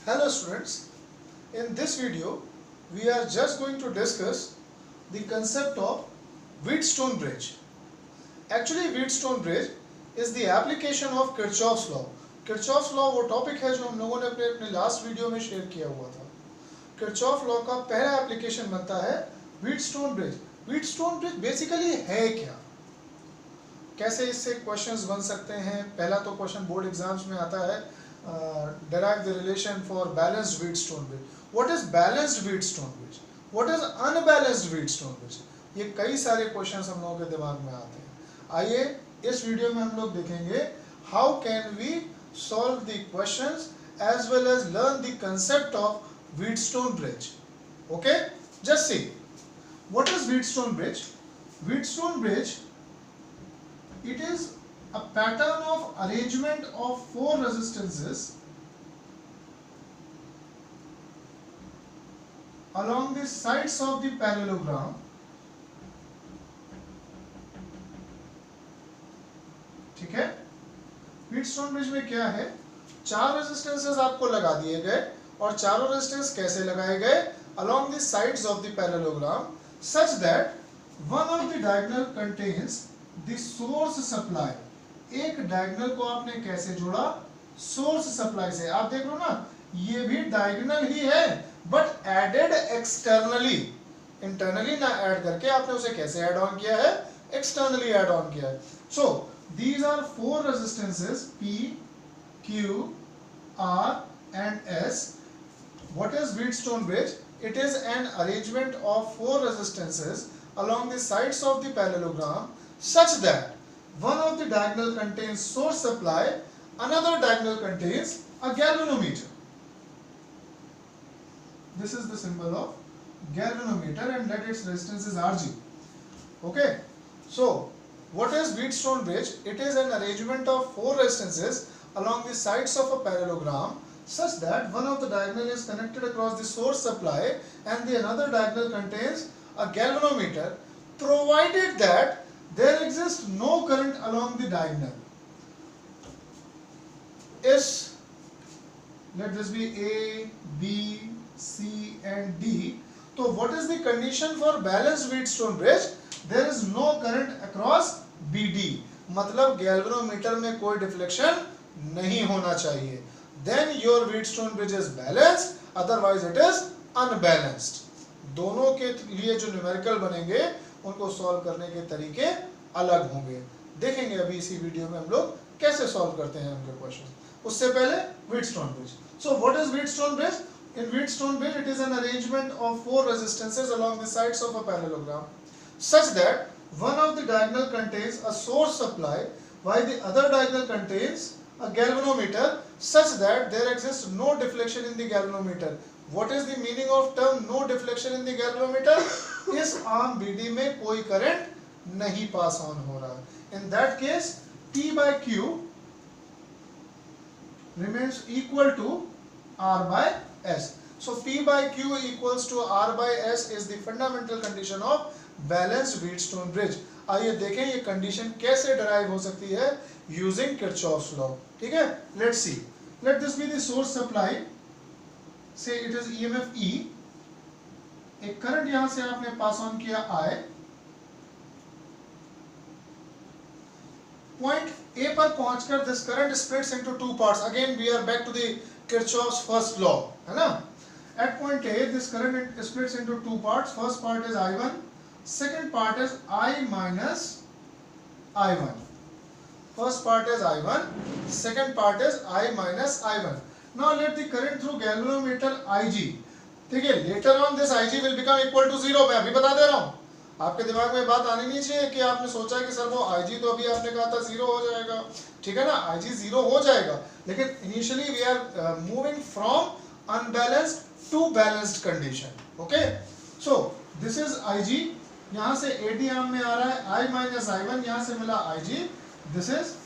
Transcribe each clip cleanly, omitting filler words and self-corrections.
Hello students, in this video we are just going to discuss the concept of Wheatstone bridge. Actually Wheatstone bridge is the application of Kirchhoff's law. Kirchhoff's law वो topic है जो हम लोगों ने अपने last video में share किया हुआ था. Kirchhoff law का पहला एप्लीकेशन बनता है Wheatstone bridge. Wheatstone bridge basically है क्या, कैसे इससे क्वेश्चंस बन सकते हैं. पहला तो क्वेश्चन बोर्ड एग्जाम्स में आता है, derive the relation for balanced Wheatstone bridge. What is balanced Wheatstone bridge? What is unbalanced Wheatstone bridge? ये कई सारे क्वेश्चंस हम लोगों के दिमाग में आते हैं. आइए इस वीडियो में हम लोग देखेंगे how can we solve the questions as well as learn the concept of Wheatstone bridge. Okay, just see what is Wheatstone bridge. Wheatstone bridge, it is a pattern of arrangement of four resistances along the sides of the parallelogram ठीक है. Wheatstone bridge में क्या है, चार resistances आपको लगा दिए गए और चारों रेजिस्टेंस कैसे लगाए गए, along the sides of the parallelogram such that one of the diagonal contains the source supply. एक डायगोनल को आपने कैसे जोड़ा, सोर्स सप्लाई से. आप देख लो ना, ये भी डायगोनल ही है बट एडेड एक्सटर्नली. इंटरनली ना ऐड करके आपने उसे कैसे ऐड ऑन किया है, एक्सटर्नली ऐड ऑन किया है. So these are four resistances P, Q, R and S. What is Wheatstone bridge? It is an arrangement of four resistances along the sides of the parallelogram such that one of the diagonal contains source supply, another diagonal contains a galvanometer. This is the symbol of galvanometer and let its resistance is Rg. Okay, so what is Wheatstone bridge? It is an arrangement of four resistances along the sides of a parallelogram such that one of the diagonal is connected across the source supply and the another diagonal contains a galvanometer, provided that there exists no current along the diagonal. Is, let this be A, B, C and D. So what is the condition for balanced Wheatstone bridge? There is no current across BD. मतलब galvanometer में कोई deflection नहीं होना चाहिए. Then your Wheatstone bridge is balanced, otherwise it is unbalanced. दोनों के लिए जो न्यूमेरिकल बनेंगे उनको सॉल्व करने के तरीके अलग होंगे. देखेंगे अभी इसी वीडियो में हम लोग कैसे सॉल्व करते हैं उनके क्वेश्चन. उससे पहले Wheatstone bridge. So what is Wheatstone bridge? In Wheatstone bridge it is an arrangement of four resistances along the sides of a parallelogram such that one of the diagonal contains a source supply while the other diagonal contains a galvanometer such that there exists no deflection in the galvanometer. What is the meaning of term no deflection in the galvanometer? इस arm BD में कोई current नहीं pass on हो रहा. In that case P by Q remains equal to R by S. So P by Q equals to R by S is the fundamental condition of balanced Wheatstone bridge. आइए देखें ये condition कैसे derive हो सकती है using Kirchhoff's law. ठीक है, let's see. Let this be the source supply. Say it is EMF E. एक करंट यहां से आपने पास ऑन किया I. Point A पर पहुंचकर this current splits into two parts. Again we are back to the Kirchhoff's first law, है ना. At point A this current splits into two parts. First part is I1, second part is I minus I1. First part is I1, second part is I minus I1. Now let the current through galvanometer Ig. ठीक है, later on this Ig will become equal to 0. मैं अभी बता दे रहा हूँ, आपके दिमाग में बात आनी नहीं चाहिए कि आपने सोचा कि सर वो Ig तो अभी आपने कहा था 0 हो जाएगा. ठीक है ना, Ig 0 हो जाएगा, लेकिन initially we are moving from unbalanced to balanced condition. Okay, so this is Ig. यहाँ से AD आर्म में आ रहा है I minus I1, यहाँ से मिला Ig. This is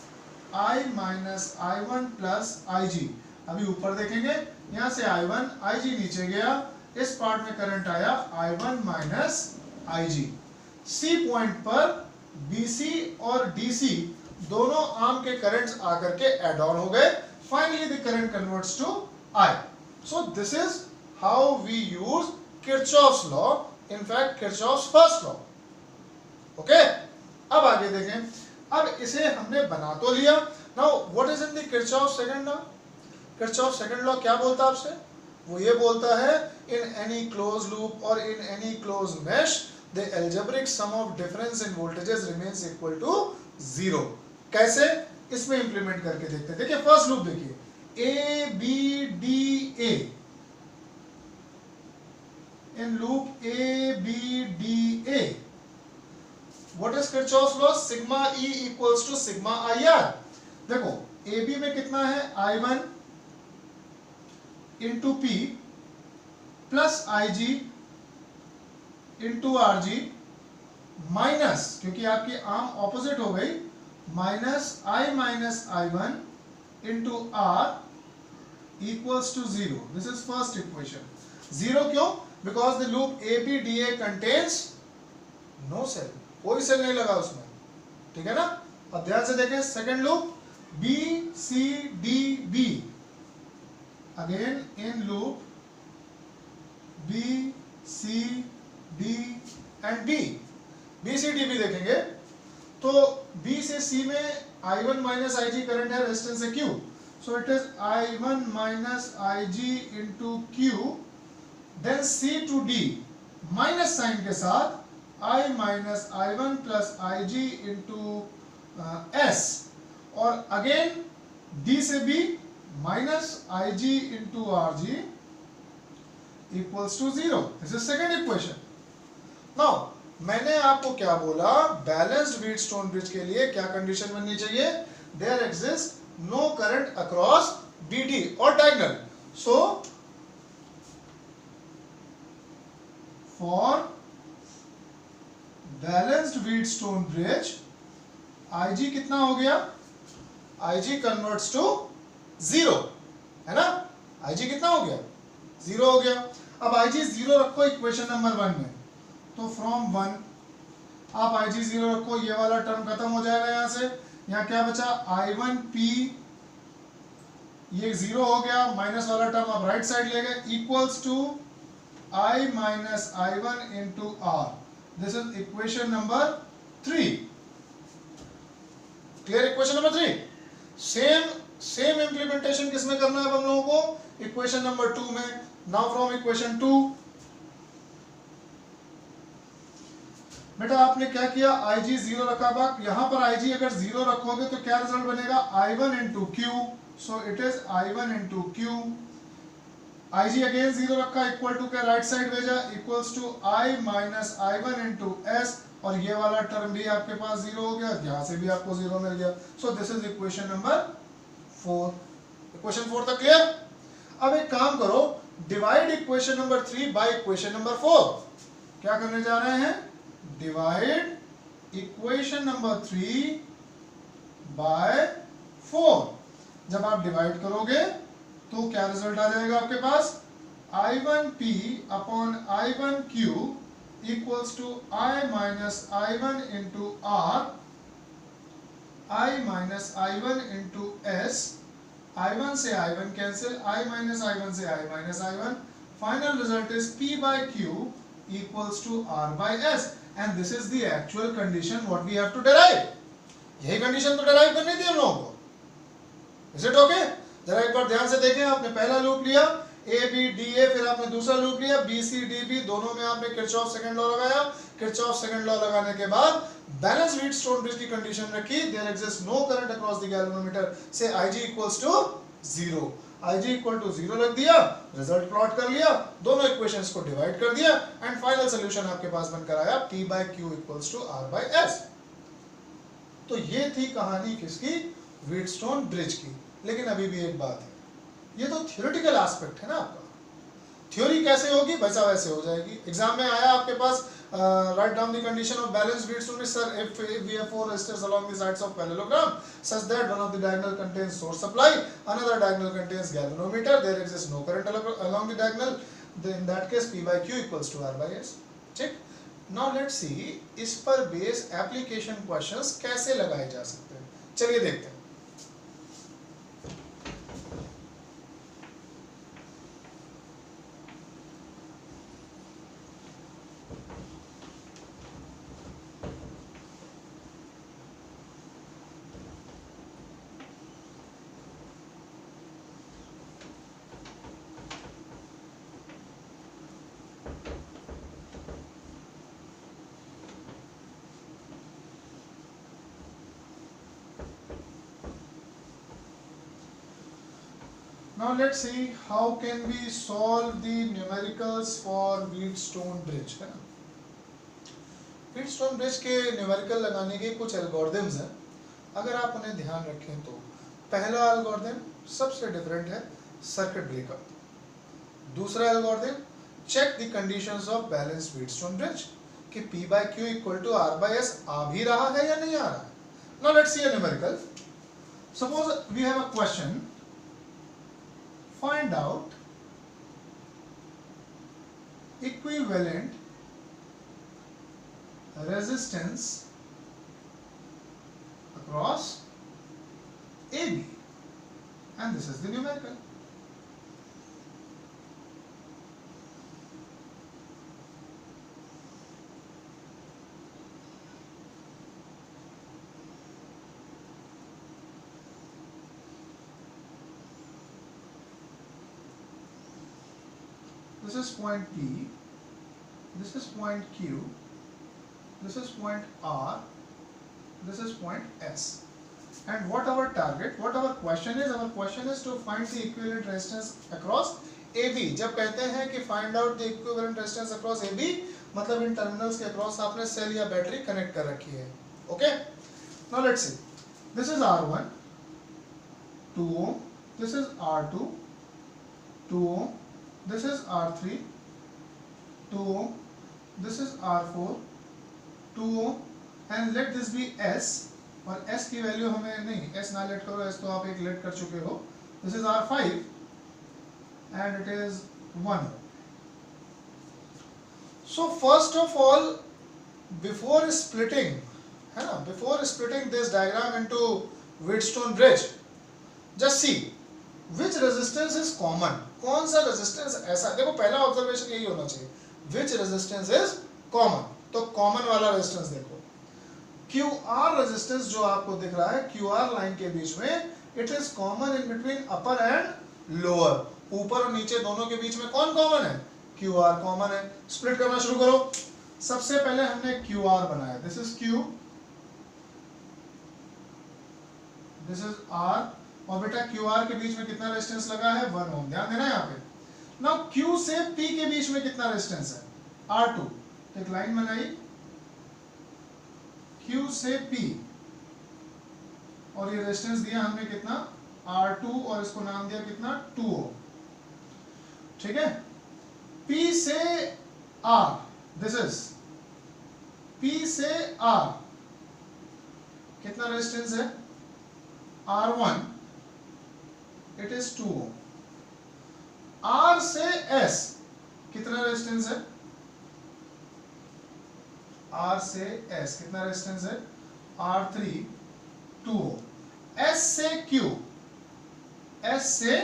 I minus I1 plus Ig. अभी ऊपर देखेंगे, यहाँ से I1, Ig नीचे गया, इस पार्ट में करंट आया I1 minus Ig. C point पर BC और DC दोनों आर्म के करंट्स आकर के एड ऑन हो गए. Finally the current converts to I. So this is how we use Kirchhoff's law, in fact Kirchhoff's first law. Okay, अब आगे देखें. अब इसे हमने बना तो लिया. Now what is in the Kirchhoff's second law? Kirchhoff's second law क्या बोलता है आपसे? वो ये बोलता है in any closed loop or in any closed mesh the algebraic sum of difference in voltages remains equal to 0. कैसे? इसमें इंप्लीमेंट करके देखते हैं. देखिए फर्स्ट लूप देखिए, A B D A. In loop A B D A, what is Kirchhoff's law? Sigma E equals to sigma IR. देखो A B में कितना है? I1 into P plus IG into RG minus, क्योंकि आपकी arm opposite हो गई, minus I minus I1 into R equals to 0. This is first equation. 0 क्यों? Because the loop ABDA contains no cell. कोई cell नहीं लगा उसमें. ठीक है ना? अब ध्यान से देखें second loop BCDB. Again in loop B, C, D and D. BCDB देखेंगे तो B से C में I1 minus IG करंट है, रेजिस्टेंस है Q. So it is I1 minus IG into Q. Then C to D minus sine के साथ I minus I1 plus IG into S. और again D से B minus IG into RG equals to 0. This is second equation. Now मैंने आपको क्या बोला, balanced Wheatstone bridge के लिए क्या कंडीशन बननी चाहिए? There exist no current across BD और diagonal. So for balanced Wheatstone bridge IG कितना हो गया? IG कन्वर्ट्स टू 0, है ना? IG कितना हो गया? 0 हो गया. अब IG 0 रखो इक्वेशन नंबर 1 में, तो फ्रॉम 1 आप IG 0 रखो, ये वाला टर्म खत्म हो जाएगा. यहां से यहां क्या बचा? I1P, ये 0 हो गया, माइनस वाला टर्म आप राइट साइड ले गए, equals to I minus I1 into R. This is equation number 3. Clear? Equation number 3. Same implementation किसमें करना है हम लोगों को? इक्वेशन नंबर 2 में. नाउ फ्रॉम इक्वेशन 2, बेटा आपने क्या किया? IG 0 रखा. बात यहां पर IG अगर 0 रखोगे तो क्या रिजल्ट बनेगा? I1 into Q. So it is I1 into Q. IG again 0 रखा, इक्वल टू के राइट साइड भेजा, equals to I minus I1 into S. और ये वाला टर्म भी आपके पास 0 हो गया, यहां से भी आपको 0 मिल गया. So this is equation number 4. Equation 4 तक क्लियर? अब एक काम करो, divide equation number 3 by equation number 4. क्या करने जा रहे हैं? Divide equation number 3 by 4. जब आप डिवाइड करोगे तो क्या रिजल्ट आ जाएगा आपके पास? I1P upon I1Q equals to I minus I1 into R, I minus I1 into S. I1 से I1 cancel, I minus I1 से I minus I1. Final result is P by Q equals to R by S. And this is the actual condition what we have to derive. यही condition तो derive करनी थी हम लोगों को. Is it okay? जरा एक बार ध्यान से देखें. आपने पहला लूप लिया A B D A, फिर आपने दूसरा लूप लिया B C D B. दोनों में आपने किरचॉफ सेकंड लॉ लगाया. किरचॉफ सेकंड लॉ लगाने के बाद बैलेंस व्हीटस्टोन ब्रिज की कंडीशन रखी. There exist no current across the galvanometer से IG equals to 0. IG equal to 0 रख दिया, रिजल्ट प्लॉट कर लिया, दोनों इक्वेशंस को डिवाइड कर दिया एंड फाइनल सॉल्यूशन आपके पास बनकर आया P by Q equals to R by S. तो ये थी कहानी किसकी? व्हीटस्टोन ब्रिज की. लेकिन अभी भी एक बात है, ये तो थियोरेटिकल एस्पेक्ट है ना आपका. थ्योरी कैसे होगी? वैसा वैसे हो जाएगी. एग्जाम में आया आपके पास, write down the condition of balanced wheatstone bridge, sir, if we have 4 resistors along the sides of parallelogram such that one of the diagonal contains source supply, another diagonal contains galvanometer, there exists no current along the diagonal, then in that case P by Q equals to R by S. ठीक. Now let's see इस पर base application questions कैसे लगाए जा सकते हैं. चलिए देखते हैं. Now let's see how can we solve the numericals for Wheatstone bridge, है ना। Wheatstone bridge के न्यूमेरिकल लगाने के कुछ एल्गोरिथम्स हैं, अगर आप उन्हें ध्यान रखें तो पहला एल्गोरिथम सबसे डिफरेंट है, सर्किट ब्रेकर। दूसरा algorithm, check the conditions of balanced Wheatstone bridge कि P by Q equal to R by S आ भी रहा है या नहीं आ रहा है। Now let's see a numerical. Suppose we have a question. Find out equivalent resistance across AB, and this is the numerical. This is point P, this is point Q, this is point R, this is point S. And what our target, what our question is? Our question is to find the equivalent resistance across AB. जब कहते हैं कि find out the equivalent resistance across AB, मतलब इन terminals के across आपने cell या battery connect कर रखी है। Okay, now let's see, this is R1 2 ohm, this is R2 2 ohm, this is R3 2 ohm, this is R4 2 ohm, and let this be S, और S की value हमें नहीं, S ना late करो, S तो आप एक लेट कर चुके हो। This is R5 and it is 1 ohm. So first of all, before splitting, है ना, before splitting this diagram into Wheatstone bridge, just see which resistance is common. कौन सा resistance ऐसा, देखो पहला ऑब्जर्वेशन यही होना चाहिए, which resistance is common, तो common वाला resistance देखो, QR resistance जो आपको दिख रहा है QR लाइन के बीच में, it is common in between upper and lower, ऊपर और नीचे दोनों के बीच में कौन कॉमन है? QR कॉमन है। स्प्लिट करना शुरू करो। सबसे पहले हमने QR बनाया, this is Q, this is R, और बेटा QR के बीच में कितना रेजिस्टेंस लगा है? 1 ओम। ध्यान देना यहाँ पे। नाउ Q से P के बीच में कितना रेजिस्टेंस है? R2। एक लाइन बनाई Q से P, और ये रेजिस्टेंस दिया हमने कितना? R2, और इसको नाम दिया कितना? 2 ओम। ठीक है। P से R, दिस इज P से R कितना रेजिस्टेंस है? R1, it is 2 ohm. R से S कितना रेजिस्टेंस है? R से S कितना रेजिस्टेंस है? R3 2 ohm. S से Q, S से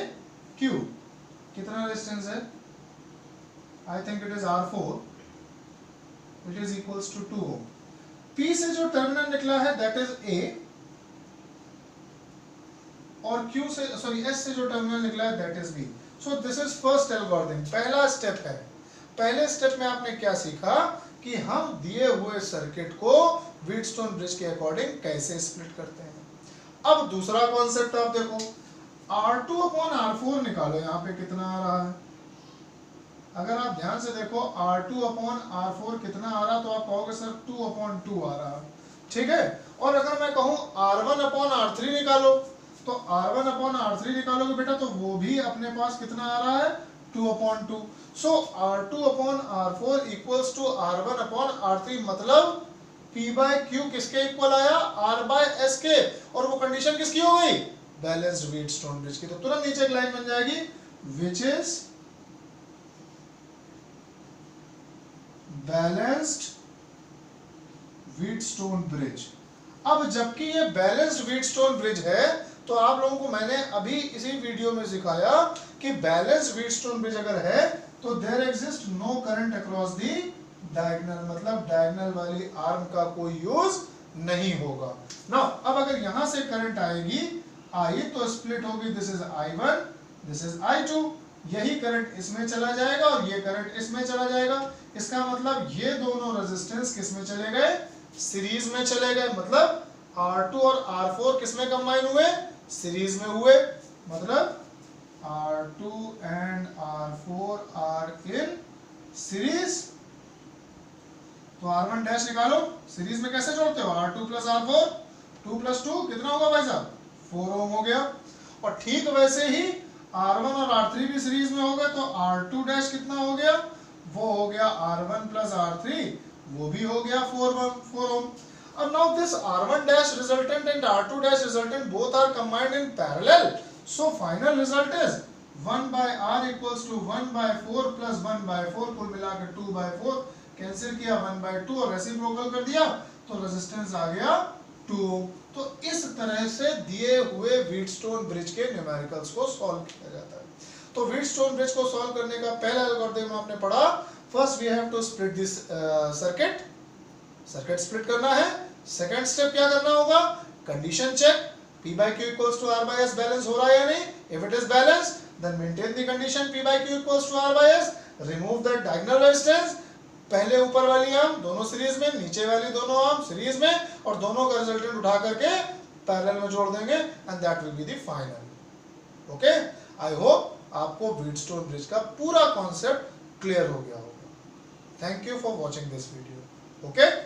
Q कितना रेजिस्टेंस है? I think it is R4, which is equals to 2 ohm. P से जो टर्मिनल निकला है that is A, और Q से S से जो टर्मिनल निकला है that is B. So this is first algorithm, पहला स्टेप है। पहले स्टेप में आपने क्या सीखा कि हम दिए हुए सर्किट को व्हीटस्टोन ब्रिज के अकॉर्डिंग कैसे स्प्लिट करते हैं। अब दूसरा कॉन्सेप्ट आप देखो, R2 अपॉन R4 निकालो, यहाँ पे कितना आ रहा है? अगर आप ध्यान से देखो R2 अपॉन R4 कितना आ रहा, तो आप कहोगे सर 2 अपॉन 2 आ रहा, ठीक है। और अगर मैं कहूँ R1 अपॉन R3 निकालो, तो R1 अपॉन R3 निकालोगे बेटा, तो वो भी अपने पास कितना आ रहा है? 2 upon 2। So R2 upon R4 equals to R1 upon R3, मतलब P बाय Q किसके इक्वल आया? R बाय S के, और वो कंडीशन किसकी हो गई? बैलेंस्ड व्हीटस्टोन ब्रिज की। तो तुरंत नीचे एक लाइन बन जाएगी, which is balanced Wheatstone bridge. अब जबकि ये बैलेंस्ड व्हीटस्टोन ब्रिज है, तो आप लोगों को मैंने अभी इसी वीडियो में सिखाया कि बैलेंस्ड व्हीटस्टोन ब्रिज अगर है तो there exist no current across the diagonal, मतलब डायगोनल वाली आर्म का कोई यूज नहीं होगा। नाउ अब अगर यहां से करंट आएगी, आई तो स्प्लिट होगी, this is I1, this is I2, यही करंट इसमें चला जाएगा और ये करंट इसमें चला जाएगा। इसका मतलब ये दोनों रेजिस्टेंस किस में चले गए? सीरीज में चले गए। मतलब R2 और R4 किस में कंबाइन हुए? सीरीज में हुए। मतलब R2 and R4 are in series। तो R1 डैश निकालो, सीरीज में कैसे जोड़ते हो, R2 प्लस R4, 2 प्लस 2 कितना होगा भाई साहब, 4 ओम हो गया। और ठीक वैसे ही R1 और R3 भी सीरीज में हो गए, तो R2 डैश कितना हो गया, वो हो गया R1 प्लस R3, वो भी हो गया 4 ओम। And now this R1 dash resultant and R2 dash resultant both are combined in parallel. So final result is 1 by R equals to 1 by 4 plus 1 by 4, कुल मिलाकर 2 by 4, कैंसिल किया 1 by 2 और reciprocal कर दिया, तो रेजिस्टेंस आ गया 2 ओम। तो इस तरह से दिए हुए व्हीटस्टोन ब्रिज के न्यूमेरिकल्स को सॉल्व किया जाता है। तो व्हीटस्टोन ब्रिज को सॉल्व करने का पहला एल्गोरिथम आपने पढ़ा, first we have to split this circuit split करना है। सेकंड स्टेप क्या करना होगा, condition check, P by Q equals to R by S balance हो रहा है या नहीं, if it is balanced then maintain the condition P by Q equals to R by S, remove the diagonal resistance, पहले ऊपर वाली arm दोनों series में, नीचे वाली दोनों आर्म सीरीज में, और दोनों का रिजल्टेंट उठा करके पैरेलल में जोड़ देंगे and that will be the final. Okay, I hope आपको व्हीटस्टोन ब्रिज का पूरा कॉन्सेप्ट क्लियर हो गया होगा। Thank you for watching this video. Okay.